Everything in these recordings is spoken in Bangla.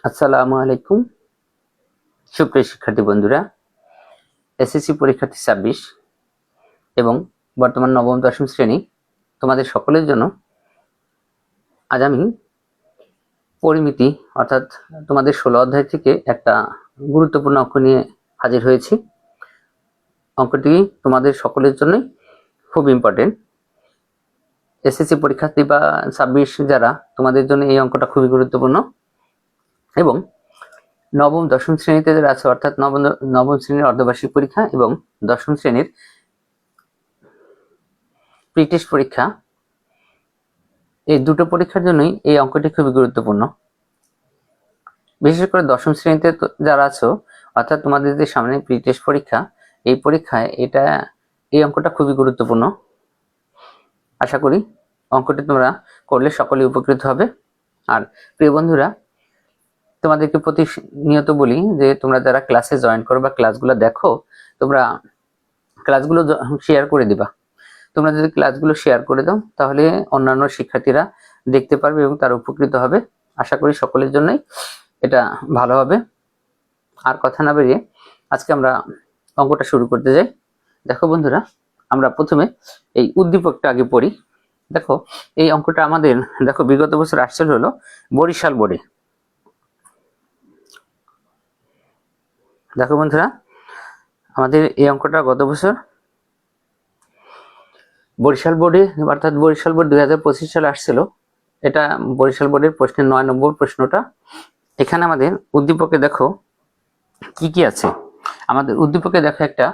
আসসালামু আলাইকুম সুপ্রিয় শিক্ষার্থী বন্ধুরা, এসএসসি পরীক্ষার্থী 26 এবং বর্তমান নবম দশম শ্রেণী তোমাদের সকলের জন্য আজ আমি পরিমিতি অর্থাৎ তোমাদের 16 অধ্যায় থেকে একটা গুরুত্বপূর্ণ অঙ্ক নিয়ে হাজির হয়েছি। অঙ্কটি তোমাদের সকলের জন্যই খুব ইম্পর্টেন্ট। এসএসসি পরীক্ষার্থী বা 26 যারা, তোমাদের জন্য এই অঙ্কটা খুবই গুরুত্বপূর্ণ। এবং নবম দশম শ্রেণীতে যারা আছে, অর্থাৎ নবম শ্রেণীর অর্ধবার্ষিক পরীক্ষা এবং দশম শ্রেণীর প্রি টেস্ট পরীক্ষা, এই দুটো পরীক্ষার জন্যই এই অঙ্কটি খুবই গুরুত্বপূর্ণ। বিশেষ করে দশম শ্রেণীতে যারা আছো, অর্থাৎ তোমাদের যে সামনে প্রি টেস্ট পরীক্ষা, এই পরীক্ষায় এই অঙ্কটা খুবই গুরুত্বপূর্ণ। আশা করি অঙ্কটি তোমরা করলে সকলেই উপকৃত হবে। আর প্রিয় বন্ধুরা, তোমাদেরকে প্রতিনিয়ত বলি যে তোমরা যারা ক্লাসে জয়েন করো বা ক্লাসগুলো দেখো, তোমরা ক্লাসগুলো শেয়ার করে দিবা। তোমরা যদি ক্লাসগুলো শেয়ার করে দাও তাহলে অন্যান্য শিক্ষার্থীরা দেখতে পারবে এবং তারা উপকৃত হবে। আশা করি সকলের জন্যই এটা ভালো হবে। আর কথা না বেরিয়ে আজকে আমরা অঙ্কটা শুরু করতে যাই। দেখো বন্ধুরা, আমরা প্রথমে এই উদ্দীপকটা আগে পড়ি। দেখো, এই অঙ্কটা আমাদের বিগত বছর আসছিল হলো বরিশাল বোর্ডে। দেখো বন্ধুরা, আমাদের এই অঙ্কটা গত বছর বরিশাল বোর্ডে, অর্থাৎ বরিশাল বোর্ড 2025 সালে আসছিল। এটা বরিশাল বোর্ডের প্রশ্নের 9 নম্বর প্রশ্নটা। এখানে আমাদের উদ্দীপকে দেখো কি কি আছে। আমাদের উদ্দীপকে দেখো একটা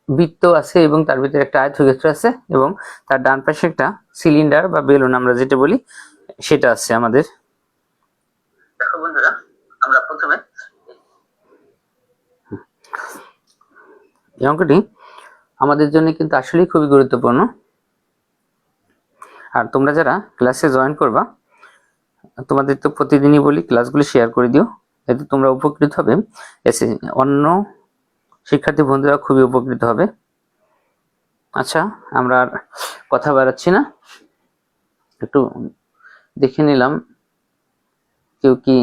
বৃত্ত আছে এবং তার ভিতরে একটা আয়তক্ষেত্র আছে এবং তার ডান পাশে একটা সিলিন্ডার বা বেলুন আমরা যেটা বলি সেটা আছে আমাদের। দেখো বন্ধুরা, আমরা প্রথমে এই অঙ্কটি আমাদের জন্য কিন্তু আসলেই খুবই গুরুত্বপূর্ণ। আর তোমরা যারা ক্লাসে জয়েন করবা, তোমাদের তো প্রতিদিনই বলি ক্লাসগুলো শেয়ার করে দিও, এতে তোমরা উপকৃত হবে, অন্য শিক্ষার্থী বন্ধুরা খুবই উপকৃত হবে। আচ্ছা, আমরা আর কথা বাড়াচ্ছি না, একটু দেখে নিলাম কেউ কি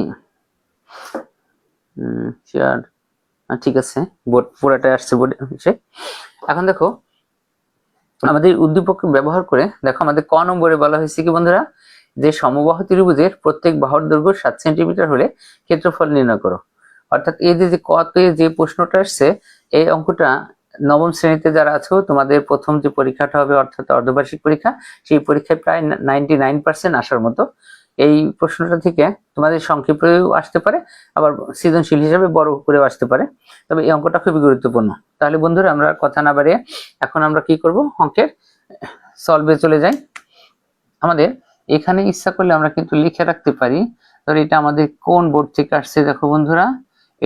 শেয়ার। ঠিক আছে, বোর্ড পুরাটাই আসছে বোর্ডে। এখন দেখো, আমাদের উদ্দীপক ব্যবহার করে দেখো আমাদের ক নম্বরে বলা হয়েছে কি বন্ধুরা, যে সমবাহু ত্রিভুজের প্রত্যেক বাহুর দৈর্ঘ্য 7 সেন্টিমিটার হলে ক্ষেত্রফল নির্ণয় করো। অর্থাৎ এই যে কতে যে প্রশ্নটা আসছে, এই অঙ্কটা নবম শ্রেণীতে যারা আছো, তোমাদের প্রথম যে পরীক্ষাটা হবে অর্থাৎ অর্ধবার্ষিক পরীক্ষা, সেই পরীক্ষায় প্রায় 99% আসার মতো। এই প্রশ্নটা থেকে তোমাদের সংক্ষেপেও আসতে পারে, আবার সৃজনশীল হিসাবে বড় করেও আসতে পারে। তবে এই অঙ্কটা খুবই গুরুত্বপূর্ণ। তাহলে বন্ধুরা, আমরা কথা না বাড়িয়ে এখন আমরা কি করব, অঙ্কের সলভে চলে যাই। আমাদের এখানে ইচ্ছা করলে আমরা কিন্তু লিখে রাখতে পারি, ধর এটা আমাদের কোন বোর্ড থেকে আসছে। দেখো বন্ধুরা,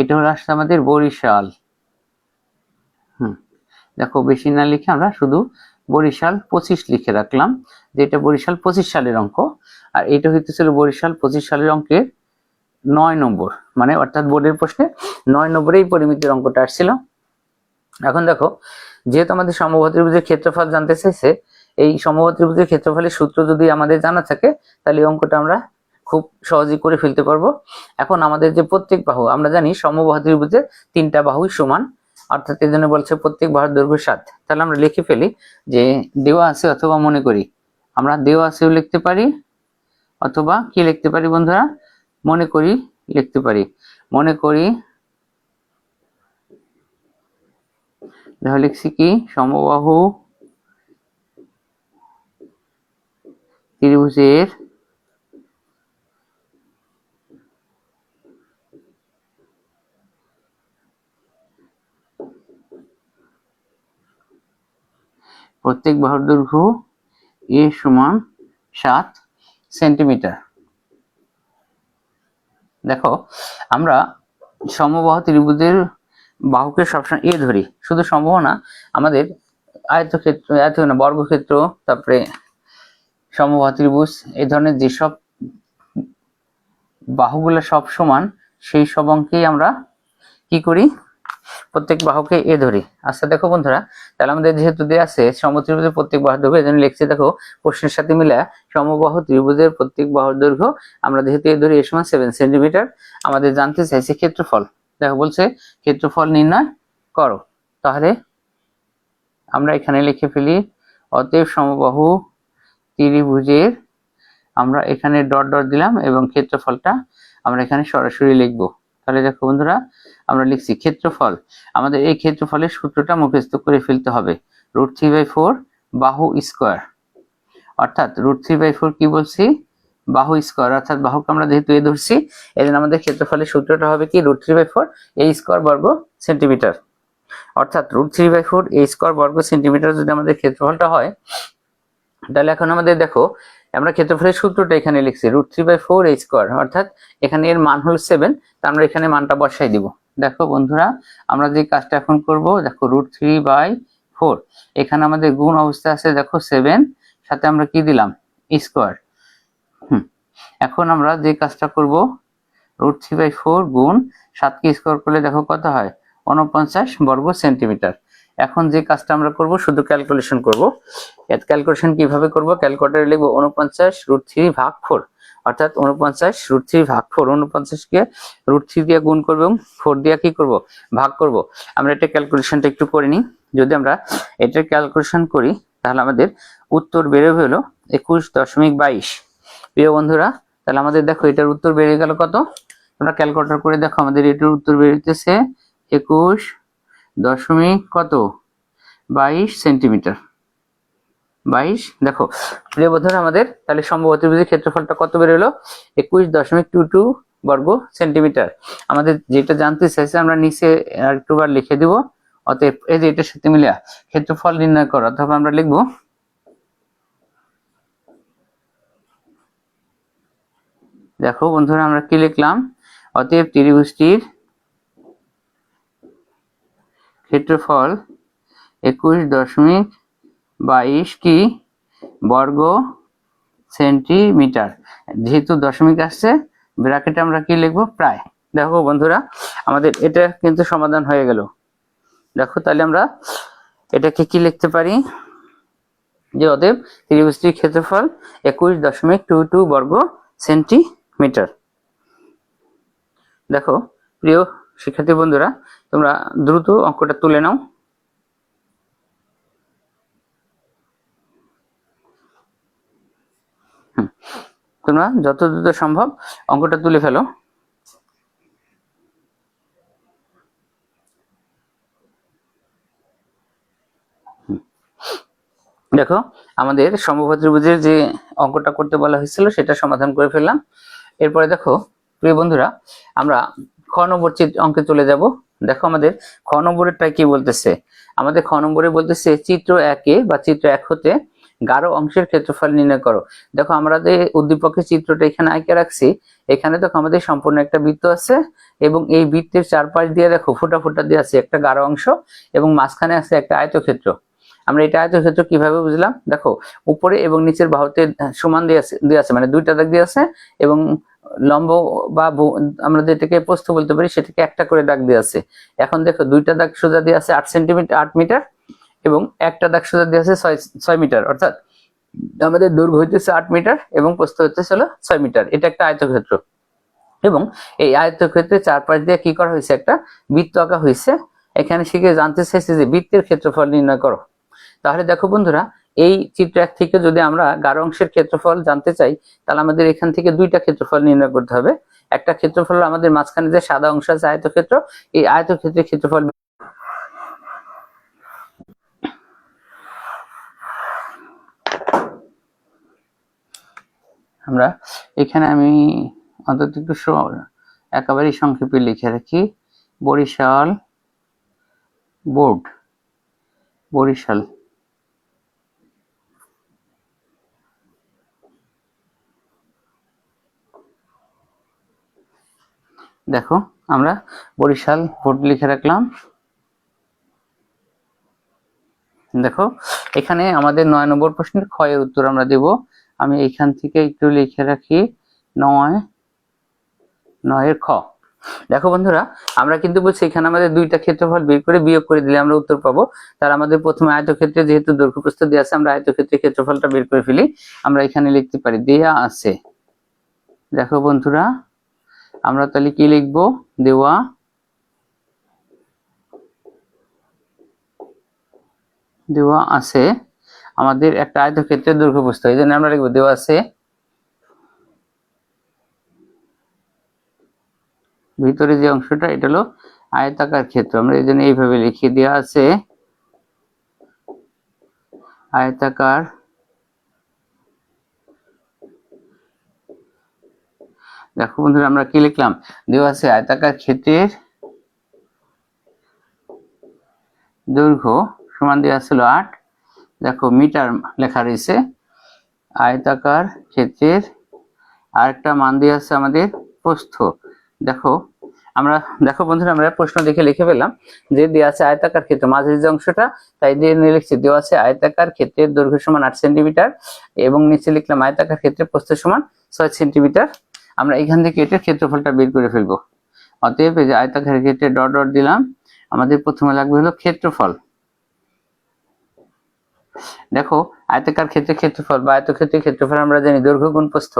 এটা হলো আসছে আমাদের বরিশাল। দেখো, বেশি না লিখে আমরা শুধু বরিশাল 25 লিখে রাখলাম, যে এটা বরিশাল 25 সালের অঙ্ক। আর এটা হইতেছিল বরিশাল 25 সালের অঙ্কের 9 নম্বর, মানে অর্থাৎ বোর্ডের প্রশ্নে 9 নম্বরে এই পরিমিতির অঙ্কটা আসছিল। এখন দেখো, যেহেতু আমাদের সমবাহু ত্রিভুজের ক্ষেত্রফল জানতে চাইছে, এই সমবাহু ত্রিভুজের ক্ষেত্রফলের সূত্র যদি আমাদের জানা থাকে, তাহলে এই অঙ্কটা আমরা খুব সহজেই করে ফেলতে পারবো। এখন আমাদের যে প্রত্যেক বাহু, আমরা জানি সমবাহু ত্রিভুজের 3টা বাহুই সমান, অর্থাৎ এই জন্য বলছে প্রত্যেক বাহুর দৈর্ঘ্য 7। তাহলে আমরা লিখে ফেলি যে দেওয়া আছে, অথবা মনে করি, আমরা দেওয়া আছেও লিখতে পারি, অথবা কি লিখতে পারি বন্ধুরা, মনে করি লিখতে পারি। মনে করি, তাহলে লিখছি কি, সমবাহু ত্রিভুজের প্রত্যেক বাহুর দৈর্ঘ্য এ সমান 7 সেন্টিমিটার। দেখো, আমরা সমবাহু ত্রিভুজের বাহুকে সবসময় এ ধরি, শুধু সমবাহু না, আমাদের আয়তক্ষেত্র, বর্গক্ষেত্র, তারপরে সমবাহু ত্রিভুজ, এই ধরনের যেসব বাহুগুলো সব সমান, সেই সব অঙ্কেই আমরা কি করি, প্রত্যেক বাহুকে এ ধরি। আচ্ছা দেখো বন্ধুরা, তাহলে আমাদের যেহেতু দেয়া আছে সমত্রিভুজের প্রত্যেক বাহুর দৈর্ঘ্য, এজন্য লিখছি দেখো প্রশ্নের সাথে মিলে সমবাহু ত্রিভুজের প্রত্যেক বাহুর দৈর্ঘ্য আমরা যেহেতু এ ধরি এ সমান 7 সেন্টিমিটার। আমাদের জানতে চাইছে ক্ষেত্রফল। দেখো বলছে ক্ষেত্রফল নির্ণয় করো। তাহলে আমরা এখানে লিখে ফেলি অতএব সমবাহু ত্রিভুজের, আমরা এখানে ডট ডট দিলাম এবং ক্ষেত্রফলটা আমরা এখানে সরাসরি লিখব। তাহলে দেখো বন্ধুরা, আমরা লিখছি ক্ষেত্রফল। আমাদের এই ক্ষেত্রফলের সূত্রটা মুখস্থ করে ফেলতে হবে, √3/4 বাহু স্কয়ার, অর্থাৎ √3/4 কি বলছি, বাহু স্কয়ার, অর্থাৎ বাহুকে আমরা যেহেতু এ ধরছি এজন্য আমাদের ক্ষেত্রফলের সূত্রটা হবে কি √3/4 a স্কয়ার বর্গ সেন্টিমিটার। অর্থাৎ √3/4 a স্কয়ার বর্গ সেন্টিমিটার যদি আমাদের ক্ষেত্রফলটা হয়, তাহলে এখন আমাদের দেখো আমরা ক্ষেত্রফলের সূত্রটা এখানে লিখছি √3/4 a স্কয়ার, অর্থাৎ এখানে এর মান হলো 7, তা আমরা এখানে মানটা বসাই দিব। দেখো বন্ধুরা, আমরা যে কাজটা এখন করব, দেখো √3/4 এখানে আমাদের গুণ অবস্থা আছে, দেখো 7 সাথে আমরা কি দিলাম স্কয়ার। এখন আমরা যে কাজটা করব, √3/4 গুণ 7 কে স্কয়ার করলে দেখো কত হয় 49 বর্গ সেন্টিমিটার। এখন যে কাজটা আমরা করব, শুধু ক্যালকুলেশন করব। ক্যালকুলেশন কিভাবে করব, ক্যালকুলেটরে লিখব 49√3/4, অর্থাৎ 49√3/4, 49 কে √3 দিয়ে গুণ করব এবং 4 দিয়ে কি করব ভাগ করব। আমরা এটা ক্যালকুলেশনটা একটু করে নিই। যদি আমরা এটা ক্যালকুলেশন করি তাহলে আমাদের উত্তর বের হলো 21.22। প্রিয় বন্ধুরা, তাহলে আমাদের দেখো এটার উত্তর বেড়ে গেল কত, তোমরা ক্যালকুলেটর করে দেখো, আমাদের এটার উত্তর বেরোতেছে 21.22 সেন্টিমিটার। 22, দেখো প্রিয় বন্ধুরা, আমাদের তাহলে সমবাহু ত্রিভুজের ক্ষেত্রফলটা কত বেরোলো 21.22 বর্গ সেন্টিমিটার। আমাদের যেটা জানতে চাইছে আমরা নিচে আরেকটুবার লিখে দিব। অতএব এই যে এটার সাথে মিলিয়ে ক্ষেত্রফল নির্ণয় করো, অথবা আমরা লিখবো দেখো বন্ধুরা আমরা কি লিখলাম, অতএব ত্রিভুজটির ক্ষেত্রফল 21.22 কি বর্গ সেন্টিমিটার। যেহেতু দশমিক আসছে ব্র্যাকেটে আমরা কি লিখবো প্রায়। দেখো বন্ধুরা, আমাদের এটা কিন্তু সমাধান হয়ে গেল। দেখো তাহলে আমরা এটাকে কি লিখতে পারি, যে অতএব ত্রিভুজটির ক্ষেত্রফল 21.22 বর্গ সেন্টিমিটার। দেখো প্রিয় শিক্ষার্থী বন্ধুরা, তোমরা দ্রুত অঙ্কটা তুলে নাও। তোমরা যত দ্রুত সম্ভব অঙ্কটা তুলে ফেলো। দেখো আমাদের সমবাহু ত্রিভুজের যে অঙ্কটা করতে বলা হয়েছিল সেটা সমাধান করে ফেললাম। এরপরে দেখো প্রিয় বন্ধুরা, আমরা খ নম্বর অঙ্কে চলে যাব। দেখো আমাদের খ নম্বরেরটা কি বলতেছে, আমাদের খ নম্বরে বলতেছে চিত্র 1 বা চিত্র 1 হতে গাঢ় অংশের ক্ষেত্রফল নির্ণয় করো। দেখো আমরা যে উদ্দীপকের চিত্রটা এখানে আঁকে রাখছি, এখানে দেখো আমাদের সম্পূর্ণ একটা বৃত্ত আছে এবং এই বৃত্তের চারপাশ দিয়ে দেখো ফোঁটা ফোঁটা দিয়ে আছে একটা গাঢ় অংশ এবং মাঝখানে আছে একটা আয়তক্ষেত্র। আমরা এটা আয়তক্ষেত্র কিভাবে বুঝলাম, দেখো উপরে এবং নিচের বাহুতে সমান দিয়ে আছে মানে দুইটা দাগ দিয়ে আছে এবং লম্ব বা আমরা যেটাকে প্রস্থ বলতে পারি সেটাকে একটা করে দাগ দিয়ে আছে। এখন দেখো দুইটা দাগ সোজা দিয়ে আছে 8 সেন্টিমিটার 8 মিটার এবং একটা দাগ সোজা দিয়ে আছে 6 মিটার, অর্থাৎ আমাদের দৈর্ঘ্য হইতেছে 8 মিটার এবং প্রস্থ হইতেছে 6 মিটার। এটা একটা আয়তক্ষেত্র এবং এই আয়তক্ষেত্রের চারপাশ দিয়ে কি করা হয়েছে, একটা বৃত্ত আঁকা হয়েছে। এখানে শিখে জানতে চাইছে যে বৃত্তের ক্ষেত্রফল নির্ণয় করো। তাহলে দেখো বন্ধুরা, এই চিত্র 1 থেকে যদি আমরা গাঢ় অংশের ক্ষেত্রফল জানতে চাই তাহলে আমাদের এখান থেকে দুইটা ক্ষেত্রফল নির্ণয় করতে হবে। একটা ক্ষেত্রফল আমাদের মাঝখানে যে সাদা অংশ আছে আয়তক্ষেত্র, এই আয়তক্ষেত্রের ক্ষেত্রফল আমরা এখানে আমি অন্তত একটু একেবারেই সংক্ষেপে লিখে রাখি, বরিশাল বোর্ড, বরিশাল দেখো আমরা বরিশাল বোর্ড লিখে রাখলাম। দেখো এখানে আমাদের 9 নম্বর প্রশ্নের খ এর উত্তর আমরা দেব। আমি এখান থেকে একটু লিখে রাখি 9 এর খ। দেখো বন্ধুরা, আমরা কিন্তু বলছি এখানে আমাদের দুইটা ক্ষেত্রফল বের করে বিয়োগ করে দিলে আমরা উত্তর পাবো। তার আমাদের প্রথমে আয়তক্ষেত্রে যেহেতু দৈর্ঘ্য প্রস্থ দেওয়া আছে, আমরা আয়তক্ষেত্রে ক্ষেত্রফলটা বের করে ফেলি। আমরা এখানে লিখতে পারি দেয়া আছে। দেখো বন্ধুরা, আমরা তাহলে কি লিখবো, দেওয়া আছে আমাদের একটা আয়তক্ষেত্রের দৈর্ঘ্য প্রস্থ। এই জন্য আমরা লিখবো দেওয়া আছে ভিতরে যে অংশটা এটা হলো আয়তাকার ক্ষেত্র। আমরা এই জন্য এইভাবে লিখে দেওয়া আছে আয়তাকার দেখো বন্ধুরা, আমরা কি লিখলাম, দেওয়া আছে আয়তাকার ক্ষেত্রের দৈর্ঘ্য সমান দেওয়া ছিল 8। দেখো মিটার লেখা রয়েছে, আয়তাকার ক্ষেত্রের আরেকটা মান দেওয়া আছে আমাদের প্রস্থ। দেখো বন্ধুরা, আমরা প্রশ্ন দেখে লিখে ফেললাম যে দেওয়া আছে আয়তাকার ক্ষেত্র মাঝের যে অংশটা, তাই দিয়ে নিয়ে লিখছি দেওয়া আছে আয়তাকার ক্ষেত্রের দৈর্ঘ্য সমান 8 সেন্টিমিটার এবং নিচে লিখলাম আয়তাকার ক্ষেত্রের প্রস্থ সমান 6 সেন্টিমিটার। আমরা এখান থেকে এটার ক্ষেত্রফলটা বের করে ফেলবো। অতএব এই যে আয়তাকার ক্ষেত্রে ডট ডট দিলাম, আমাদের প্রথমে লাগবে হলো ক্ষেত্রফল। দেখো আয়তাকার ক্ষেত্রে ক্ষেত্রফল বা আয়তক্ষেত্রের ক্ষেত্রফল আমরা জানি দৈর্ঘ্য গুণ প্রস্থ।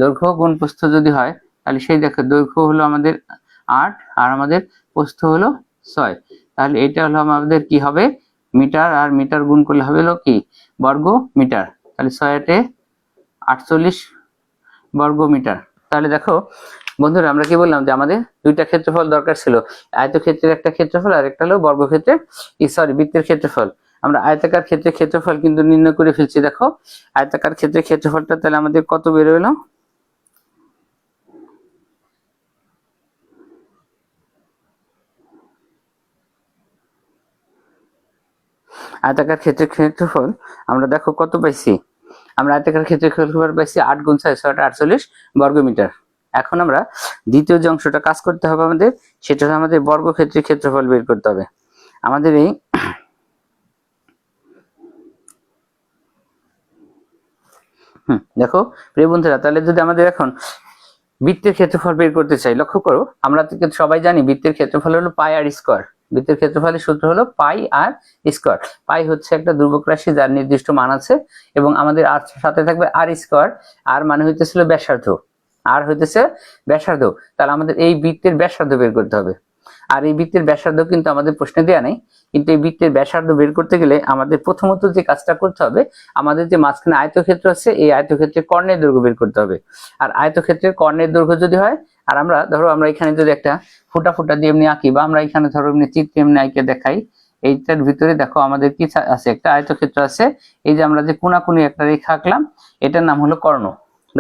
দৈর্ঘ্য গুণ প্রস্থ যদি হয় তাহলে সেই দেখো দৈর্ঘ্য হলো আমাদের 8 আর আমাদের প্রস্থ হলো 6। তাহলে এটা হলো আমাদের কি হবে, মিটার, আর মিটার গুণ করলে হবে হলো কি বর্গ মিটার। তাহলে 6 48 বর্গ মিটার। তাহলে দেখো বন্ধুরা, আমরা কি বললাম যে আমাদের দুইটা ক্ষেত্রফল দরকার ছিল, আয়তক্ষেত্রের একটা ক্ষেত্রফল আর একটা হলো বর্গক্ষেত্রের বৃত্তের ক্ষেত্রফল। আমরা আয়তাকার ক্ষেত্রের ক্ষেত্রফল কিন্তু নির্ণয় করে ফেলছি। দেখো আয়তাকার ক্ষেত্রের ক্ষেত্রফলটা তাহলে আমাদের কত বের হলো, আয়তাকার ক্ষেত্রের ক্ষেত্রফল আমরা দেখো কত পাইছি, আমরা আয়তাকার ক্ষেত্রের ক্ষেত্রফল পাইছি 8 গুণ 6 48 বর্গ মিটার। এখন আমরা দ্বিতীয় যে অংশটা কাজ করতে হবে আমাদের, সেটা হলো আমাদের বর্গক্ষেত্রের ক্ষেত্রফল বের করতে হবে। আমাদের এই দেখো প্রিয় বন্ধুরা, তাহলে যদি আমাদের এখন বৃত্তের ক্ষেত্রফল বের করতে চাই, লক্ষ্য করো আমরা সবাই জানি বৃত্তের ক্ষেত্রফল হলো পাই আর স্কয়ার। বৃত্তের ক্ষেত্রফলের সূত্র হলো পাই আর স্কয়ার। পাই হচ্ছে একটা ধ্রুবক রাশি যার নির্দিষ্ট মান আছে এবং আমাদের আর সাথে থাকবে আর স্কয়ার। আর মানে হইতেছিল ব্যাসার্ধ, আর হইতেছে ব্যাসার্ধ। তাহলে আমাদের এই বৃত্তের ব্যাসার্ধ বের করতে হবে। আর এই বৃত্তের ব্যাসার্ধ কিন্তু আমাদের প্রশ্নে দেয়া নেই, কিন্তু এই বৃত্তের ব্যাসার্ধ বের করতে গেলে আমাদের প্রথমত যে কাজটা করতে হবে, আমাদের যে মাঝখানে আয়তক্ষেত্র আছে এই আয়তক্ষেত্রের কর্ণের দৈর্ঘ্য বের করতে হবে। আর আয়তক্ষেত্রের কর্ণের দৈর্ঘ্য যদি হয়, আর আমরা ধরো আমরা এখানে যদি একটা ফুটা ফুটা দিয়ে এমনি আঁকি, বা আমরা এখানে ধরো এমনি চিত্র এমনি আঁকে দেখাই, এইটার ভিতরে দেখো আমাদের কি আছে, একটা আয়তক্ষেত্র আছে। এই যে আমরা যে কোনাকুনি একটা রেখা আঁকলাম, এটার নাম হলো কর্ণ।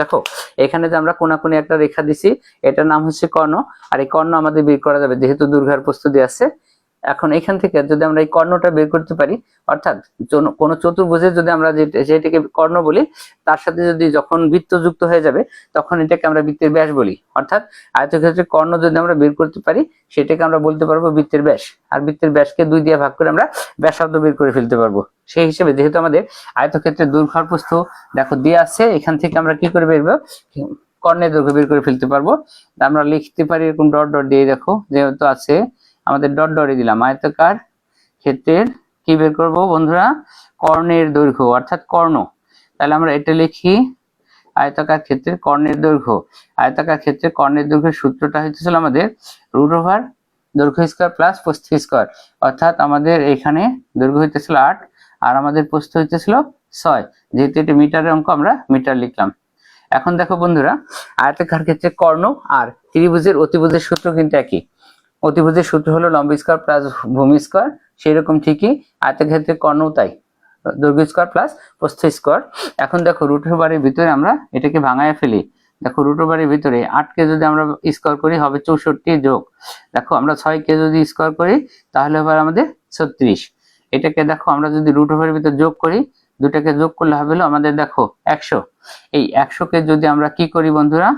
দেখো এখানে যে আমরা কোনাকুনি একটা রেখা দিছি, এটার নাম হচ্ছে কর্ণ। আর এই কর্ণ আমাদের বের করা যাবে যেহেতু দৈর্ঘ্য আর প্রস্থ দেওয়া আছে। এখন এখান থেকে যদি আমরা এই কর্ণটা বের করতে পারি, অর্থাৎ কোন চতুর্ভুজে যদি আমরা যেটাকে কর্ণ বলি, তার সাথে যদি যখন বৃত্ত যুক্ত হয়ে যাবে তখন এটাকে আমরা বৃত্তের ব্যাস বলি। অর্থাৎ আয়তক্ষেত্রের কর্ণ যদি আমরা বের করতে পারি, সেটাকে আমরা বলতে পারবো বৃত্তের ব্যাস। আর বৃত্তের ব্যাসকে 2 দিয়ে ভাগ করে আমরা ব্যাসার্ধ বের করে ফেলতে পারবো। সেই হিসেবে যেহেতু আমাদের আয়তক্ষেত্রের দৈর্ঘ্য আর প্রস্থ দেখো দেওয়া আছে, এখান থেকে আমরা কি করে বেরবো, কর্ণের দৈর্ঘ্য বের করে ফেলতে পারবো। আমরা লিখতে পারি এরকম ডট ডট দিয়ে, দেখো যেহেতু আছে আমাদের ডট ডটে দিলাম আয়তাকার ক্ষেত্রের কি বের করব বন্ধুরা, কর্ণের দৈর্ঘ্য অর্থাৎ কর্ণ। তাহলে আমরা এটা লিখি আয়তাকার ক্ষেত্রের কর্ণের দৈর্ঘ্য। আয়তাকার ক্ষেত্রে কর্ণের দৈর্ঘ্যের সূত্রটা হইতেছিল আমাদের রুট ওভার দৈর্ঘ্য স্কয়ার প্লাস প্রস্থ স্কয়ার। অর্থাৎ আমাদের এখানে দৈর্ঘ্য হইতেছিল 8 আর আমাদের প্রস্থ হইতেছিল 6। যেহেতু এটা মিটারের অঙ্ক, আমরা মিটার লিখলাম। এখন দেখো বন্ধুরা, আয়তাকার ক্ষেত্রে কর্ণ আর ত্রিভুজের অতিভুজের সূত্র কিন্তু একই। অতিভুজের সূত্র হলো লম্ব স্কয়ার প্লাস ভূমি স্কয়ার, সেই রকম ঠিকই আয়তক্ষেত্রের কর্ণও তাই, দৈর্ঘ্য স্কয়ার প্লাস প্রস্থ স্কয়ার। এখন দেখো রুট ওভারের ভিতরে আমরা এটাকে ভাঙায় ফেলি। দেখো রুট ওভারের ভিতরে 8 কে যদি আমরা স্কয়ার করি হবে 64 যোগ, দেখো আমরা 6 কে যদি স্কয়ার করি তাহলে হবে আমাদের 36। এটাকে দেখো আমরা যদি রুট ওভারের ভিতরে যোগ করি, দুটাকে যোগ করলে হবে হলো আমাদের দেখো 100। এই 100 কে যদি আমরা কি করি বন্ধুরা,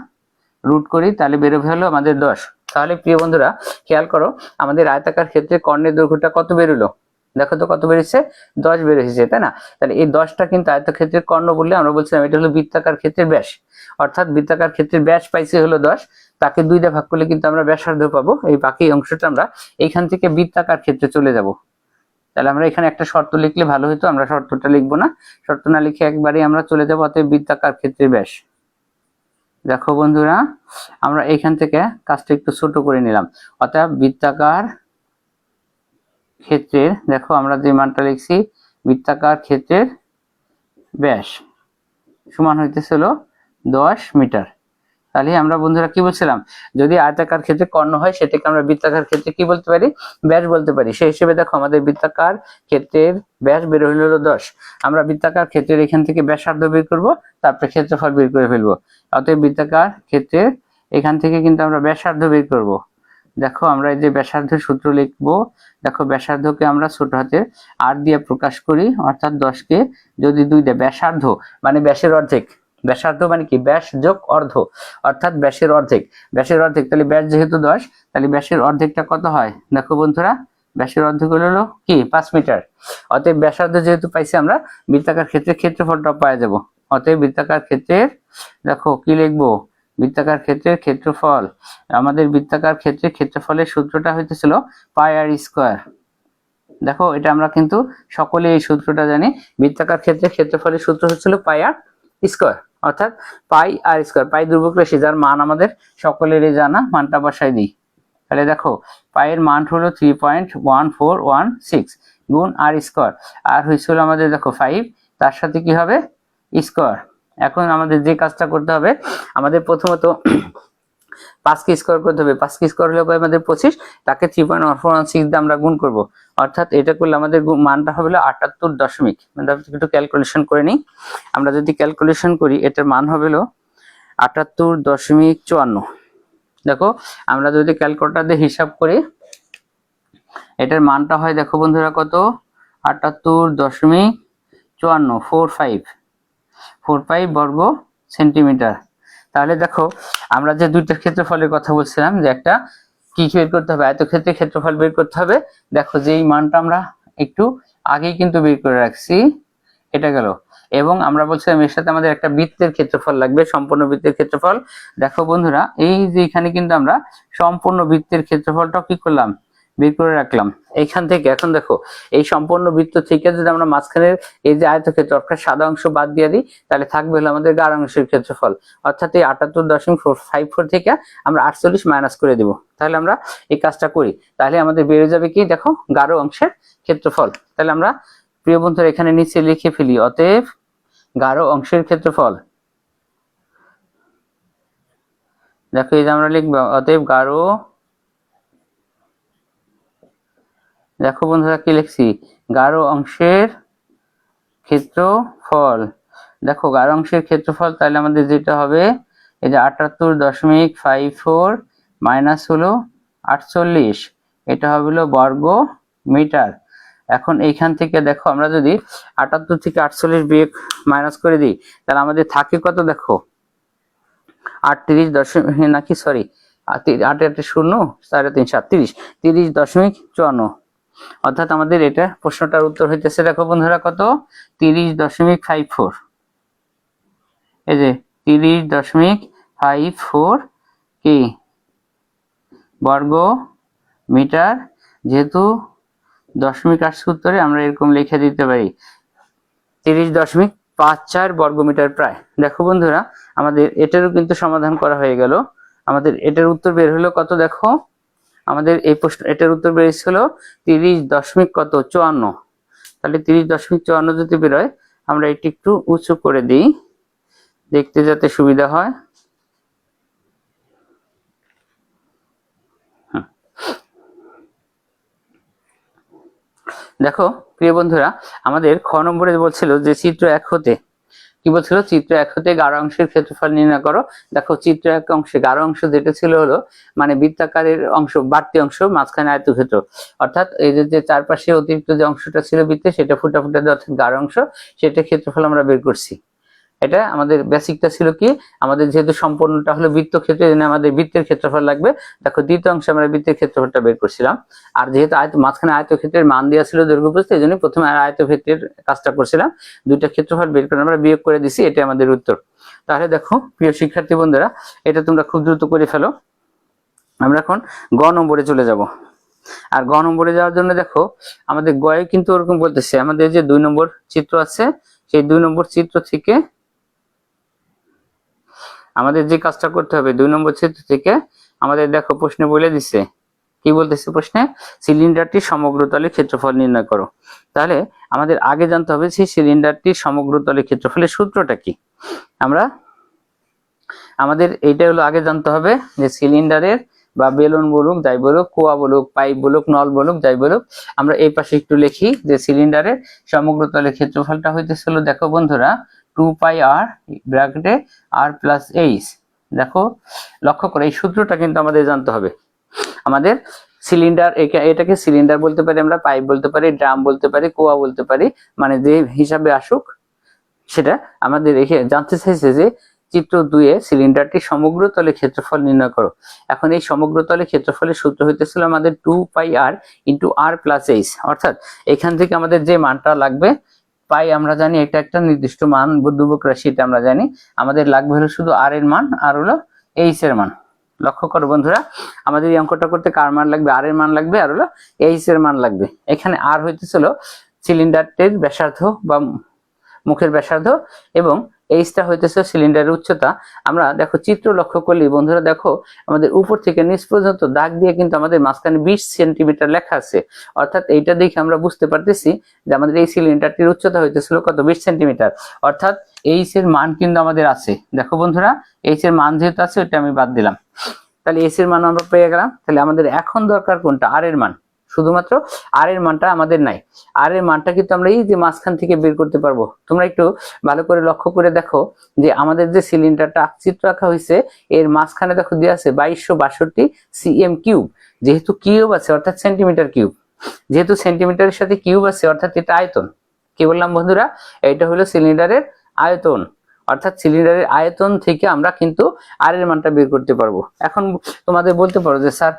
রুট করি, তাহলে বেরোবে হলো আমাদের 10। তাহলে প্রিয় বন্ধুরা খেয়াল করো, আমাদের আয়তাকার ক্ষেত্রে কর্ণের দৈর্ঘ্যটা কত বেরোলো, দেখো তো কত বেরিয়েছে, 10 বের হয়েছে, তাই না? তাহলে এই 10টা কিন্তু আয়তক্ষেত্রের কর্ণ বললে আমরা বলছিলাম এটা হলো বৃত্তাকার ক্ষেত্রের ব্যাস। অর্থাৎ বৃত্তাকার ক্ষেত্রের ব্যাস পাইছি হলো 10, তাকে 2 দিয়ে ভাগ করলে কিন্তু আমরা ব্যাসার্ধ পাবো। এই বাকি অংশটা আমরা এইখান থেকে বৃত্তাকার ক্ষেত্রে চলে যাব। তাহলে আমরা এখানে একটা শর্ত লিখলে ভালো হতো, আমরা শর্তটা লিখবো না, শর্ত না লিখে একবারে আমরা চলে যাবো অতএব বৃত্তাকার ক্ষেত্রের ব্যাস। দেখো বন্ধুরা, আমরা এখান থেকে কাজটা একটু ছোট করে নিলাম, অতএব বৃত্তাকার ক্ষেত্রের, দেখো আমরা যে মানটা লিখছি বৃত্তাকার ক্ষেত্রের ব্যাস সমান হইতেছিল 10 মিটার। তাহলে আমরা বন্ধুরা কি বলছিলাম, যদি আয়তাকার ক্ষেত্রে কর্ণ হয় সেটাকে আমরা বৃত্তাকার ক্ষেত্রে কি বলতে পারি, ব্যাস বলতে পারি। সেই হিসেবে দেখো আমাদের বৃত্তাকার ক্ষেত্রের ব্যাস বের হইল 10। আমরা বৃত্তাকার ক্ষেত্রের এখান থেকে ব্যাসার্ধ বের করব, তারপরে ক্ষেত্রফল বের করে ফেলবো। অতএব বৃত্তাকার ক্ষেত্রের এখান থেকে কিন্তু আমরা ব্যাসার্ধ বের করব। দেখো আমরা এই যে ব্যাসার্ধের সূত্র লিখবো, দেখো ব্যাসার্ধকে আমরা ছোট হাতের r দিয়ে প্রকাশ করি, অর্থাৎ 10 কে যদি 2 দিয়ে, ব্যাসার্ধ মানে ব্যাসের অর্ধেক, ব্যাসার্ধ মানে কি ব্যাস যোগ অর্ধ, অর্থাৎ ব্যাসের অর্ধেক, ব্যাসের অর্ধেক, তাহলে ব্যাস যেহেতু 10 তাহলে ব্যাসের অর্ধেকটা কত হয়, দেখো বন্ধুরা ব্যাসের অর্ধেক হলো কি 5 মিটার। অতএব ব্যাসার্ধ যেহেতু পাইছি আমরা বৃত্তাকার ক্ষেত্রে ক্ষেত্রফলটা পাওয়া যাব। অতএব বৃত্তাকার ক্ষেত্রের, দেখো কি লিখবো, বৃত্তাকার ক্ষেত্রের ক্ষেত্রফল, আমাদের বৃত্তাকার ক্ষেত্রে ক্ষেত্রফলের সূত্রটা হইতেছিল পাই আর স্কয়ার। দেখো এটা আমরা কিন্তু সকলে এই সূত্রটা জানি, বৃত্তাকার ক্ষেত্রে ক্ষেত্রফলের সূত্র হচ্ছিল পাই আর স্কয়ার, অর্থাৎ পাই আর স্কয়ার, পাই ধ্রুবক রাশি যার মান আমাদের সকলেরই জানা, মানটা বসাই দিই। তাহলে দেখো পায়ের মান হলো 3.1416 গুণ আর স্কয়ার, আর হয়েছিল আমাদের দেখো 5, তার সাথে কি হবে স্কয়ার। এখন আমাদের যে কাজটা করতে হবে, আমাদের প্রথমত 5 কে স্কয়ার করতে হবে, 5 কে স্কয়ার হলে আমাদের 25, তাকে 3.1416 দিয়ে আমরা গুণ করব, অর্থাৎ এটা করলে আমাদের মানটা হবে 78 দশমিক, মানে একটু ক্যালকুলেশন করে নিই। আমরা যদি ক্যালকুলেশন করি এটার মান হবে 78.54। দেখো আমরা যদি ক্যালকুলেটর দিয়ে হিসাব করি এটার মানটা হয়, দেখো বন্ধুরা কত, 78.5445 বর্গ সেন্টিমিটার। তাহলে দেখো আমরা যে দুইটা ক্ষেত্রফলের কথা বলছিলাম, যে একটা কি বের করতে হবে, আয়তক্ষেত্রের ক্ষেত্রফল বের করতে হবে। দেখো যে এই মানটা আমরা একটু আগেই কিন্তু বের করে রাখছি, এটা গেল। এবং আমরা বলছিলাম এর সাথে আমাদের একটা বৃত্তের ক্ষেত্রফল লাগবে, সম্পূর্ণ বৃত্তের ক্ষেত্রফল। দেখো বন্ধুরা এই যে এখানে কিন্তু আমরা সম্পূর্ণ বৃত্তের ক্ষেত্রফলটা কি করলাম, বের করে রাখলাম এইখান থেকে। এখন দেখো এই সম্পূর্ণ বৃত্ত থেকে যদি আমরা মাঝখানের এই যে আয়তক্ষেত্র অর্থাৎ সাদা অংশ বাদ দিয়ে দিই, তাহলে থাকবে হলো আমাদের গাঢ় অংশের ক্ষেত্রফল, অর্থাৎ এই 78.454 থেকে আমরা 48 মাইনাস করে দিব। তাহলে আমরা এই কাজটা করি, তাহলে আমাদের বেড়ে যাবে কি, দেখো গাঢ় অংশের ক্ষেত্রফল। তাহলে আমরা প্রিয় বন্ধুরা এখানে নিচে লিখে ফেলি, অতএব গাঢ় অংশের ক্ষেত্রফল। দেখো এই যে আমরা লিখবো অতএব গাঢ়, দেখো বন্ধুরা কি লিখছি, গাঢ় অংশের ক্ষেত্রফল। দেখো গাঢ় অংশের ক্ষেত্রফল, তাহলে আমাদের যেটা হবে এই যে 78.54 মাইনাস হলো 48, এটা হবে বর্গ মিটার। এখন এইখান থেকে দেখো আমরা যদি 78 থেকে 48 বিয়োগ মাইনাস করে দিই, তাহলে আমাদের থাকে কত, দেখো 38 দশমিক নাকি সরি 8 8 0 3.5 30.54, অর্থাৎ আমাদের এটা প্রশ্নটার উত্তর হইতেছে, দেখো বন্ধুরা কত 30.54, এই যে 30.54 কি বর্গ মিটার। যেহেতু দশমিক আসছে উত্তরে আমরা এরকম লিখে দিতে পারি 30.54 বর্গ মিটার প্রায়। দেখো বন্ধুরা আমাদের এটারও কিন্তু সমাধান করা হয়ে গেল, আমাদের এটার উত্তর বের হলো কত, দেখো আমাদের এই প্রশ্ন এটার উত্তর বেরিয়েছিল 30.54। তাহলে 30.54 যদি বেরোয়, আমরা এটি একটু উঁচু করে দিই দেখতে যাতে সুবিধা হয়। দেখো প্রিয় বন্ধুরা আমাদের খ নম্বরে বলছিল যে চিত্র 1 হতে কি বলছিল, চিত্র 1 হতে গাঢ় অংশের ক্ষেত্রফল নির্ণয় করো। দেখো চিত্র 1 অংশে গাঢ় অংশ যেটা ছিল হলো মানে বৃত্তাকারের অংশ, বাড়তি অংশ, মাঝখানে আয়তক্ষেত্র, অর্থাৎ এই যে চারপাশে অতিরিক্ত যে অংশটা ছিল বৃত্তে সেটা ফুটা ফুটা দিয়ে অর্থাৎ গাঢ় অংশ, সেটা ক্ষেত্রফল আমরা বের করছি। এটা আমাদের বেসিকটা ছিল কি, আমাদের যেহেতু সম্পূর্ণটা হলো বৃত্ত ক্ষেত্রে আমাদের বৃত্তের ক্ষেত্রফল লাগবে। দেখো দ্বিতীয় অংশে আমরা বৃত্তের ক্ষেত্রফলটা বের করছিলাম, আর যেহেতু মাঝখানে আয়তক্ষেত্রের মান দেওয়া ছিল দৈর্ঘ্য প্রস্থ, এই জন্য প্রথমে আয়তক্ষেত্রের কাজটা করছিলাম, দুইটা ক্ষেত্রফল বের করে আমরা বিয়োগ করে দিছি, এটা আমাদের উত্তর। তাহলে দেখো প্রিয় শিক্ষার্থী বন্ধুরা, এটা তোমরা খুব দ্রুত করে ফেলো। আমরা এখন গ নম্বরে চলে যাব। আর গ নম্বরে যাওয়ার জন্য দেখো আমাদের গয়ে কিন্তু ওরকম বলতেছে, আমাদের যে 2 নম্বর চিত্র আছে সেই 2 নম্বর চিত্র থেকে আমাদের যে কাজটা করতে হবে, 2 নম্বর চিত্র থেকে আমাদের দেখো প্রশ্নে বলে দিচ্ছে, কি বলতেছে প্রশ্নে, সিলিন্ডারটির সমগ্র তলের ক্ষেত্রফল নির্ণয় করো। তাহলে আমাদের আগে জানতে হবে সেই সিলিন্ডারটির সমগ্র তলের ক্ষেত্রফলের সূত্রটা কি। আমাদের এইটা হলো আগে জানতে হবে যে সিলিন্ডারের বা বেলুন বলুক, যাই বলুক, কুয়া বলুক, পাইপ বলুক, নল বলুক, যাই বলুক, আমরা এই পাশে একটু লিখি যে সিলিন্ডারের সমগ্র তলের ক্ষেত্রফলটা হইতেছিল, দেখো বন্ধুরা, 2 পাই আর ব্র্যাকেটে আর প্লাস এইচ। দেখো লক্ষ্য করে এই সূত্রটা কিন্তু আমাদের জানতে হবে। আমাদের সিলিন্ডার, এটাকে সিলিন্ডার বলতে পারি, আমরা পাইপ বলতে পারি, ড্রাম বলতে পারি, কুয়া বলতে পারি, মানে যে হিসাবে আসুক সেটা আমাদের জানতে চাইছে যে চিত্র 2 এ সিলিন্ডারটি সমগ্র তলে ক্ষেত্রফল নির্ণয় করো। এখন এই সমগ্র তলে ক্ষেত্রফলের সূত্র হইতেছিল আমাদের 2 পাই আর ইন্টু আর প্লাস এইচ, অর্থাৎ এখান থেকে আমাদের যে মানটা লাগবে, পাই আমরা জানি এটা একটা নির্দিষ্ট মান, ধ্রুবক রাশি, এটা আমরা জানি, আমাদের লাগবে হলো শুধু আর এর মান আর হলো এইচ এর মান। লক্ষ্য করো বন্ধুরা, আমাদের এই অঙ্কটা করতে কার মান লাগবে, আর এর মান লাগবে আর হলো এইচ এর মান লাগবে। এখানে আর হইতেছিল সিলিন্ডারটির ব্যাসার্ধ বা মুখের ব্যাসার্ধ এবং এইচটা হইতেছে সিলিন্ডারের উচ্চতা। আমরা দেখো চিত্র লক্ষ্য করলে বন্ধুরা, দেখো আমাদের উপর থেকে নিচ পর্যন্ত দাগ দিয়ে কিন্তু আমাদের মাঝখানে 20 সেন্টিমিটার লেখা আছে, অর্থাৎ এইটা দেখে আমরা বুঝতে পারতেছি যে আমাদের এই সিলিন্ডারটির উচ্চতা হইতেছিল কত, 20 সেন্টিমিটার, অর্থাৎ এইচ এর মান কিন্তু আমাদের আছে। দেখো বন্ধুরা, এইচ এর মান যেহেতু আছে ওইটা আমি বাদ দিলাম, তাহলে এইচ এর মান আমরা পেয়ে গেলাম। তাহলে আমাদের এখন দরকার কোনটা, আর এর মান। শুধুমাত্র আর এর মানটা আমাদের নাই, আর এর মানটা কিন্তু আমরা এই যে মাঝখান থেকে বের করতে পারবো। তোমরা একটু ভালো করে লক্ষ্য করে দেখো যে আমাদের যে সিলিন্ডারটা চিত্র রাখা হয়েছে এর মাঝখানে দেখো দেওয়া আছে 2262 সিএম কিউব। যেহেতু কিউব আছে অর্থাৎ সেন্টিমিটার কিউব, যেহেতু সেন্টিমিটারের সাথে কিউব আছে অর্থাৎ এটা আয়তন। কি বললাম বন্ধুরা, এটা হলো সিলিন্ডারের আয়তন, অর্থাৎ সিলিন্ডারের আয়তন থেকে আমরা কিন্তু আর এর মানটা বের করতে পারবো। এখন তোমাদের বলতে পারো যে স্যার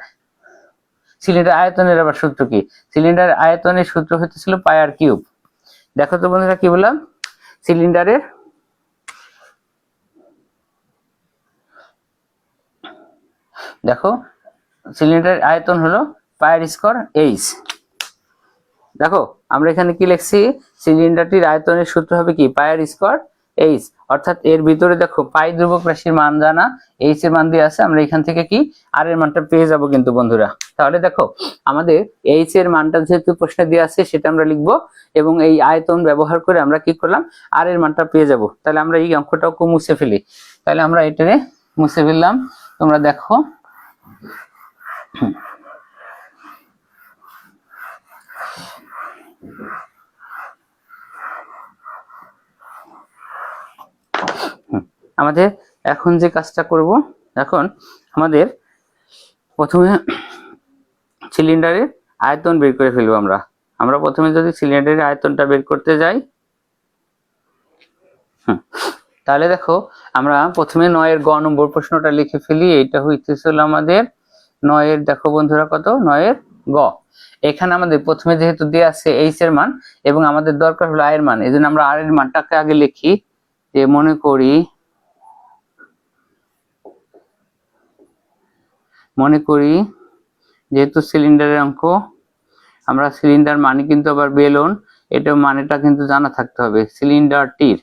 সিলিন্ডার আয়তনের আবার সূত্র কি, সিলিন্ডার আয়তনের সূত্র হতেছিল পাই আর কিউব। দেখো তো বন্ধুরা কি বললাম, সিলিন্ডারের দেখো সিলিন্ডারের আয়তন হলো পাই আর স্কয়ার এইচ। দেখো আমরা এখানে কি লিখছি, সিলিন্ডারটির আয়তনের সূত্র হবে কি, পাই আর স্কয়ার এইচ, অর্থাৎ এর ভিতরে দেখো পাই ধ্রুবক রাশির মান জানা, এইচ এর মান দিয়ে আছে, আমরা এখান থেকে কি আর এর মানটা পেয়ে যাব কিন্তু বন্ধুরা। তাহলে দেখো আমাদের এইচ এর মানটা যেহেতু প্রশ্নে দেওয়া আছে সেটা আমরা লিখবো এবং এই আয়তন ব্যবহার করে আমরা কি করলাম, আর এর মানটা পেয়ে যাব। তাহলে আমরা এই অঙ্কটাও মুছে ফেলি, তাহলে আমরা এটারে মুছে ফেললাম। তোমরা দেখো আমাদের এখন যে কাজটা করব, এখন আমাদের প্রথমে সিলিন্ডারের আয়তন বের করে ফেলবো। আমরা প্রথমে যদি সিলিন্ডারের আয়তনটা বের করতে যাই, তাহলে দেখো আমরা প্রথমে 9 এর গ নম্বর প্রশ্নটা লিখে ফেলি। এইটা হইতেছিল আমাদের 9 এর, দেখো বন্ধুরা কত, 9 এর গ। এখানে আমাদের প্রথমে যেহেতু দেয়া আছে এইচ এর মান এবং আমাদের দরকার হলো আয়ের মান, এজন্য আমরা আর এর মানটাকে আগে লিখি। যে মনে করি যেহেতু সিলিন্ডারের অঙ্ক, আমরা সিলিন্ডার মানে কিন্তু আবার বেলুন, এটা মানেটা কিন্তু জানা থাকতে হবে। সিলিন্ডারটির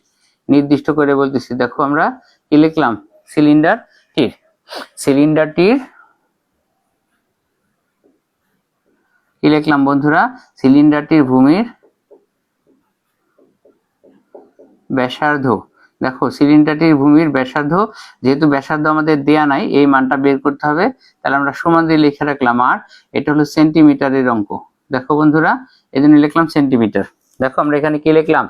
নির্দিষ্ট করে বলতেছি, দেখো আমরা কি লিখলাম, সিলিন্ডারটির কি লিখলাম বন্ধুরা, সিলিন্ডারটির ভূমির ব্যাসার্ধ। দেখো সিলিন্ডারটির ভূমির ব্যাসার্ধ, যেহেতু ব্যাসার্ধ আমাদের দেয়া নাই, এই মানটা বের করতে হবে, তাহলে আমরা সমান দিয়ে লিখে রাখলাম। আর এটা হলো সেন্টিমিটারের অঙ্ক, দেখো বন্ধুরা, এই জন্য লিখলাম সেন্টিমিটার। দেখো আমরা এখানে কি লিখলাম,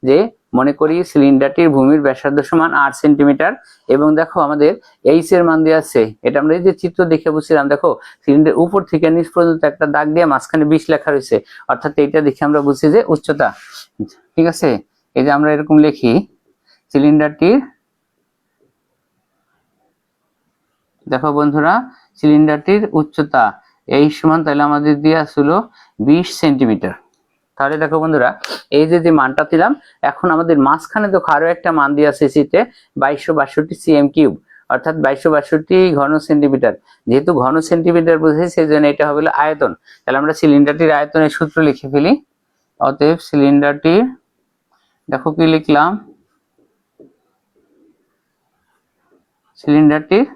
যে মনে করি সিলিন্ডারটির ভূমির ব্যাসার্ধ সমান 8 সেন্টিমিটার এবং দেখো আমাদের এইচ এর মান দেওয়া আছে, এটা আমরা এই যে চিত্র দেখে বুঝছিলাম। দেখো সিলিন্ডার উপর থেকে নিচ পর্যন্ত একটা দাগ দিয়ে মাঝখানে 20 লেখা রয়েছে, অর্থাৎ এইটা দেখে আমরা বুঝছি যে উচ্চতা। ঠিক আছে, এই যে আমরা এরকম লিখি সিলিন্ডারটির, দেখো বন্ধুরা সিলিন্ডারটির উচ্চতা এই সমান, তাহলে আমাদের দেওয়া ছিল 20 সেন্টিমিটার। তাহলে দেখো বন্ধুরা, এই যে মানটা দিলাম, এখন আমাদের মাঝখানে দেখো আরো একটা মান দিয়ে আছে সিতে 2262 সিএম কিউব, অর্থাৎ 2262 ঘন সেন্টিমিটার। যেহেতু ঘন সেন্টিমিটার বুঝেছি, সেই জন্য এটা হবে আয়তন। তাহলে আমরা সিলিন্ডারটির আয়তনের সূত্র লিখে ফেলি। অতএব সিলিন্ডারটির, দেখো কি লিখলাম, সিলিন্ডারটির,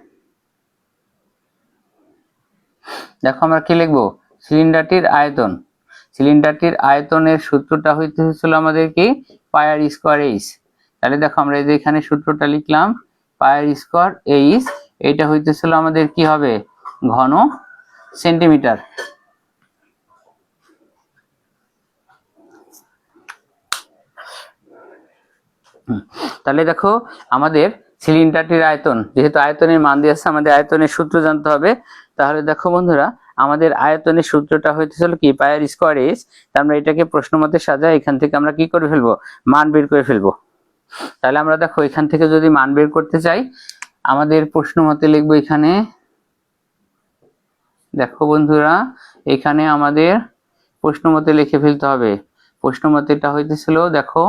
দেখো আমরা কি লিখবো, সিলিন্ডারটির আয়তন। সিলিন্ডারটির আয়তনের সূত্রটা হইতেছিল আমাদের কি, পাই আর স্কয়ার এইচ। তাহলে দেখো আমরা এই যে এখানে সূত্রটা লিখলাম, পাই আর স্কয়ার এইচ, এটা হইতেছিল আমাদের কি হবে, ঘন সেন্টিমিটার। তাহলে দেখো আমাদের সিলিন্ডারটির আয়তন, যেহেতু আয়তনের মান দিয়ে আছে, আমাদের আয়তনের সূত্র জানতে হবে। তাহলে দেখো বন্ধুরা, আমাদের আয়তনের সূত্রটা হইতেছিল কি, পাই আর স্কয়ার এইচ। আমরা এটাকে প্রশ্ন মতে সাজাই, এখান থেকে আমরা কি করে ফেলবো, মান বের করে ফেলবো। তাহলে আমরা দেখো এখান থেকে যদি মান বের করতে চাই, আমাদের প্রশ্ন মতে লিখবো এখানে, দেখো বন্ধুরা এখানে আমাদের প্রশ্ন মতে লিখে ফেলতে হবে। প্রশ্ন মতে এটা হইতেছিল, দেখো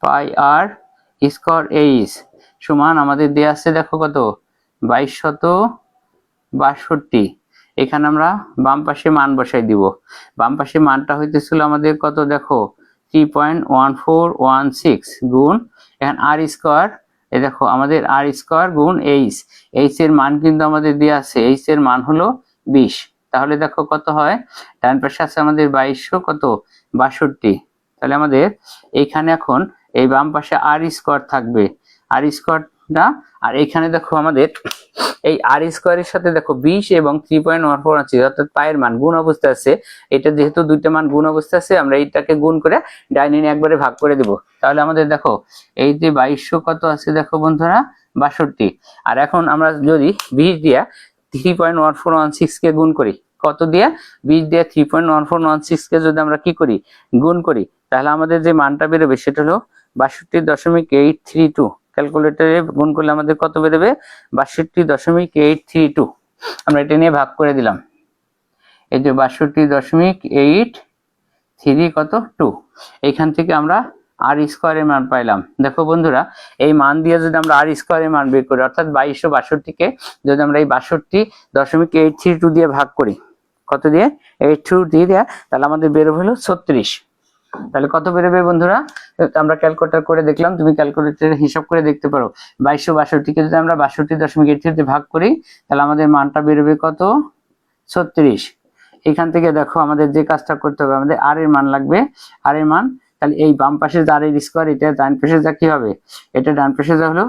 পাই আর স্কয়ার এইচ সমান আমাদের দেয়া আছে, দেখো কত, 2262। এখানে আমরা বাম পাশে মান বসাই দিব। বাম পাশে মানটা হইতেছিল আমাদের কত, দেখো 3.1416 গুণ, এখন আর স্কয়ার, এই দেখো আমাদের আর স্কয়ার গুণ এইচ। এইচ এর মান কিন্তু আমাদের দেয়া আছে, এইচ এর মান হলো 20। তাহলে দেখো কত হয়, ডান পাশে আছে আমাদের 2262। তাহলে আমাদের এইখানে এখন এই বাম পাশে আর স্কয়ার থাকবে, আর স্কয়ারটা, আর এখানে দেখো আমাদের এই আর স্কয়ারের সাথে দেখো 20 এবং 3.14 অর্থাৎ পায়ের মান গুণ অবস্থায় আছে। এটা যেহেতু দুইটা মান গুণ অবস্থায় আছে, আমরা এইটাকে গুণ করে ডাইনিং একবারে ভাগ করে দিব। তাহলে আমাদের দেখো এই যে 2200 কত আছে, দেখো বন্ধুরা 62। আর এখন আমরা যদি 20 দিয়া 3.1416 কে গুণ করি, কত দিয়ে, 20 দিয়ে 3.1416 কে যদি আমরা কি করি, গুণ করি, তাহলে আমাদের যে মানটা বেরোবে সেটা হলো 62.832। ক্যালকুলেটরে গুণ করলে আমাদের কত বেরোবে, 62.832। আমরা এটা নিয়ে ভাগ করে দিলাম, এই যে 62.83 কত 2। এইখান থেকে আমরা আর স্কয়ারের মান পাইলাম। দেখো বন্ধুরা, এই মান দিয়ে যদি আমরা আর স্কয়ারের মান বের করি, অর্থাৎ 2262 কে যদি আমরা এই 62.832 দিয়ে ভাগ করি, কত দিয়ে, 82 দিয়ে, তাহলে আমাদের বেরোবে হলো 36। তাহলে কত বেরোবে বন্ধুরা, আমরা ক্যালকুলেটর করে দেখলাম, তুমি ক্যালকুলেটরে হিসাব করে দেখতে পারো। 2262 কে যদি আমরা 62.83 দিয়ে ভাগ করি, তাহলে আমাদের মানটা বেরোবে কত, 36। এখান থেকে দেখো আমাদের যে কাজটা করতে হবে, আমাদের আর এর মান লাগবে, আর এর মান, তাহলে এই বাম পাশে আর এর স্কয়ার, এটা ডান পাশে যা কি হবে, এটা ডান পাশে যা হলো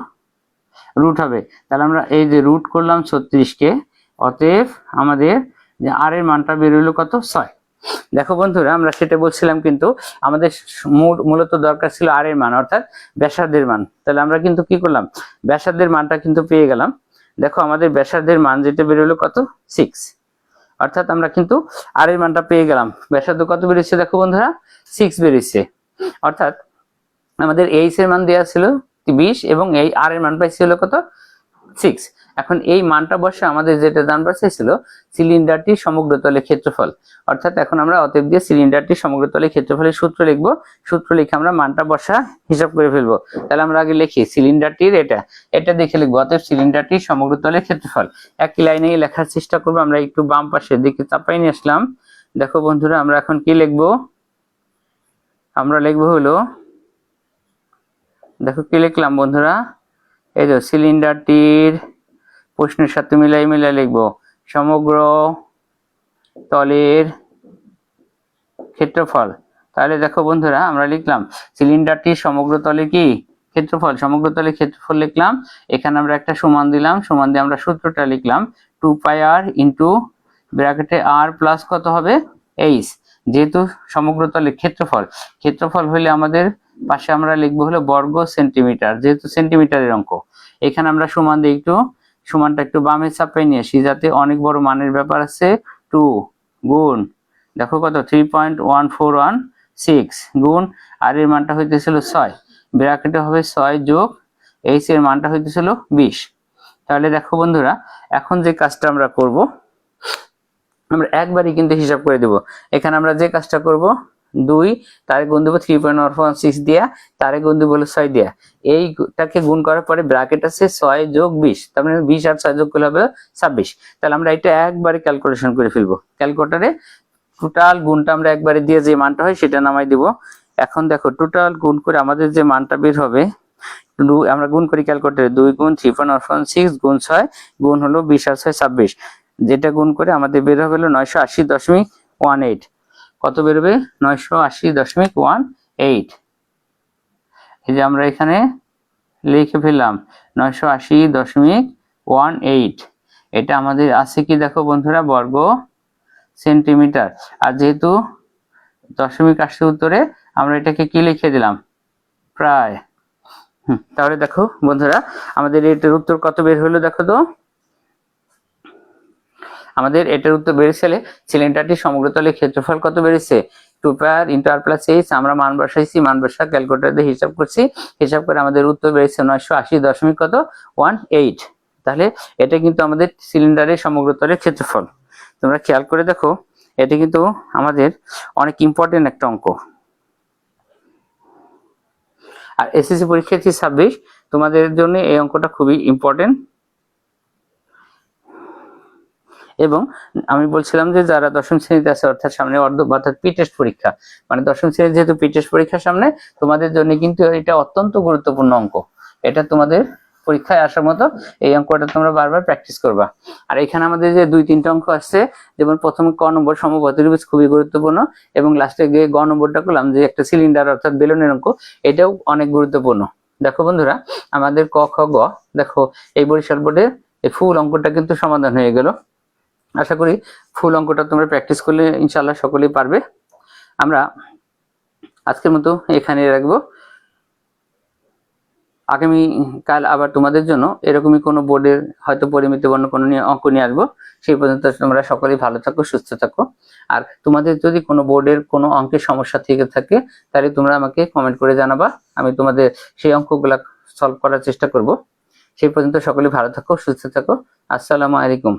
রুট হবে। তাহলে আমরা এই যে রুট করলাম 36 কে, অতএব আমাদের যে আর এর মানটা বের হলো কত, 6। দেখো বন্ধুরা, আমরা সেটা বলছিলাম, কিন্তু আমাদের মূলত দরকার ছিল আর এর মান, অর্থাৎ ব্যাসার্ধের মান। তাহলে আমরা কিন্তু কি করলাম, ব্যাসার্ধের মানটা কিন্তু পেয়ে গেলাম। দেখো আমাদের ব্যাসার্ধের মান যেটা বের হলো কত, 6, অর্থাৎ আমরা কিন্তু আর এর মানটা পেয়ে গেলাম। ব্যাসার্ধ কত বেরিয়েছে, দেখো বন্ধুরা 6 বেরিয়েছে। অর্থাৎ আমাদের এইচ এর মান দেওয়া ছিল 20 এবং এই আর এর মান পাইছিল কত, 6। এখন এই মানটা বসে আমাদের যেটা জানবার চাইছিল, সিলিন্ডারটির সমগ্র তলের ক্ষেত্রফল। অর্থাৎ এখন আমরা অতএব দিয়ে সিলিন্ডারটির সমগ্র তলের ক্ষেত্রফলের সূত্র লিখবো। সূত্র লিখে আমরা মানটা বসা হিসাব করে ফেলবো। তাহলে আমরা আগে লিখি সিলিন্ডারটির, এটা দেখে লিখবো, অতএব সিলিন্ডারটির সমগ্র তলের ক্ষেত্রফল। একই লাইনে লেখার চেষ্টা করবো। আমরা একটু বাম পাশের দিকে চাপাই নিয়ে আসলাম। দেখো বন্ধুরা, আমরা এখন কি লিখবো, আমরা লিখবো হলো, দেখো কি লিখলাম বন্ধুরা, এই যে সিলিন্ডারটির, প্রশ্নের সাথে মিলাই লিখবো সমগ্র তলের ক্ষেত্রফল। তাহলে দেখো বন্ধুরা, আমরা লিখলাম সিলিন্ডারটির সমগ্র তলে কি ক্ষেত্রফল, সমগ্র তলের ক্ষেত্রফল লিখলাম। এখানে আমরা একটা সমান দিলাম, সমান দিয়ে আমরা সূত্রটা লিখলাম 2 পাই আর ইন্টু ব্র্যাকেটে আর প্লাস কত হবে, এইচ। যেহেতু সমগ্র তলের ক্ষেত্রফল হইলে আমাদের পাশে আমরা লিখবো হলো বর্গ সেন্টিমিটার, যেহেতু সেন্টিমিটারের অঙ্ক। এখানে আমরা সমান দিয়ে একটু, সমানটা একটু বামে চাপাই নিয়ে আসি, যাতে অনেক বড় মানের ব্যাপার আছে। 2 গুণ, দেখো কত 3.1416 গুণ, আর এর মানটা হইতেছিল 6, ব্র্যাকেটে হবে 6 যোগ এইচ এর মানটা হইতেছিল 20। তাহলে দেখো বন্ধুরা, এখন যে কাজটা আমরা করব, আমরা একবারই কিন্তু হিসাব করে দেব। এখানে আমরা যে কাজটা করব, 2 তারে গুণ দেবো 3.146 দিয়া, তারে গুণ দেবো 6 দিয়া। এইটাকে গুণ করার পরে ব্র্যাকেট আছে 6 যোগ 20, তার মানে 20 আর 6 যোগ করলে হবে 26। তাহলে আমরা এটা একবারে ক্যালকুলেশন করে ফেলবো ক্যালকুলেটরে। টোটাল গুণটা আমরা একবারে দিয়ে যে মানটা হয় সেটা নামাই দিব। এখন দেখো টোটাল গুণ করে আমাদের যে মানটা বের হবে, আমরা গুণ করি ক্যালকুলেটরে, 2 গুণ 3.146 গুণ 6 গুণ হলো 20 আর 6 26, যেটা গুণ করে আমাদের বের হবে হলো 980.18। কত বেরোবে? 980.18। এই যে আমরা এখানে লিখে ফেললাম 980.18। এটা আমাদের আছে কি দেখো বন্ধুরা, বর্গ সেন্টিমিটার। আর যেহেতু দশমিক আসছে উত্তরে, আমরা এটাকে কি লিখে দিলাম, প্রায়। তাহলে দেখো বন্ধুরা আমাদের এটার উত্তর কত বের হলো দেখো তো। আমাদের এটার উত্তর বেরিয়েছে, সিলিন্ডারটির সমগ্রতলের ক্ষেত্রফল কত বেরিয়েছে, 2 π r × r + h। আমরা মান বসাইছি, মান বসা ক্যালকুলেটর দিয়ে হিসাব করছি, হিসাব করে আমাদের উত্তর বেরিয়েছে 980.18। তাহলে এটা কিন্তু আমাদের সিলিন্ডারের সমগ্রতলের ক্ষেত্রফল। তোমরা খেয়াল করে দেখো, এটা কিন্তু আমাদের অনেক ইম্পর্টেন্ট একটা অঙ্ক। আর এসএসসি পরীক্ষার্থী 26 তোমাদের জন্য এই অঙ্কটা খুবই ইম্পর্টেন্ট। এবং আমি বলছিলাম যে যারা দশম শ্রেণীতে আছে, অর্থাৎ সামনে অর্থাৎ প্রি টেস্ট পরীক্ষা, মানে দশম শ্রেণীর যেহেতু প্রি টেস্ট পরীক্ষার সামনে, তোমাদের জন্য কিন্তু এটা অত্যন্ত গুরুত্বপূর্ণ অঙ্ক। এটা তোমাদের পরীক্ষায় আসার মতো এই অঙ্কটা তোমরা বারবার প্র্যাকটিস করবা। আর এখানে আমাদের যে 2-3টা অঙ্ক আসছে, যেমন প্রথমে ক নম্বর সমবাহু ত্রিভুজ খুবই গুরুত্বপূর্ণ, এবং লাস্টে গিয়ে গ নম্বরটা করলাম যে একটা সিলিন্ডার অর্থাৎ বেলুনের অঙ্ক, এটাও অনেক গুরুত্বপূর্ণ। দেখো বন্ধুরা আমাদের ক খ গ, দেখো এই বরিশাল বোর্ডে এই ফুল অঙ্কটা কিন্তু সমাধান হয়ে গেল। আশা করি ফুল অঙ্কটা তোমরা প্র্যাকটিস করলে ইনশাআল্লাহ সকলেই পারবে। আমরা আজকের মতো এখানে রাখবো। আগামী কাল আবার তোমাদের জন্য এরকমই কোনো বোর্ডের হয়তো পরিমিতি বর্ণ কোনো অঙ্ক নিয়ে আসবো। সেই পর্যন্ত তোমরা সকলেই ভালো থাকো, সুস্থ থাকো। আর তোমাদের যদি কোনো বোর্ডের কোনো অঙ্কের সমস্যা থেকে থাকে, তাহলে তোমরা আমাকে কমেন্ট করে জানাবা, আমি তোমাদের সেই অঙ্কগুলা সলভ করার চেষ্টা করব। সেই পর্যন্ত সকলেই ভালো থাকো, সুস্থ থাকো। আসসালামু আলাইকুম।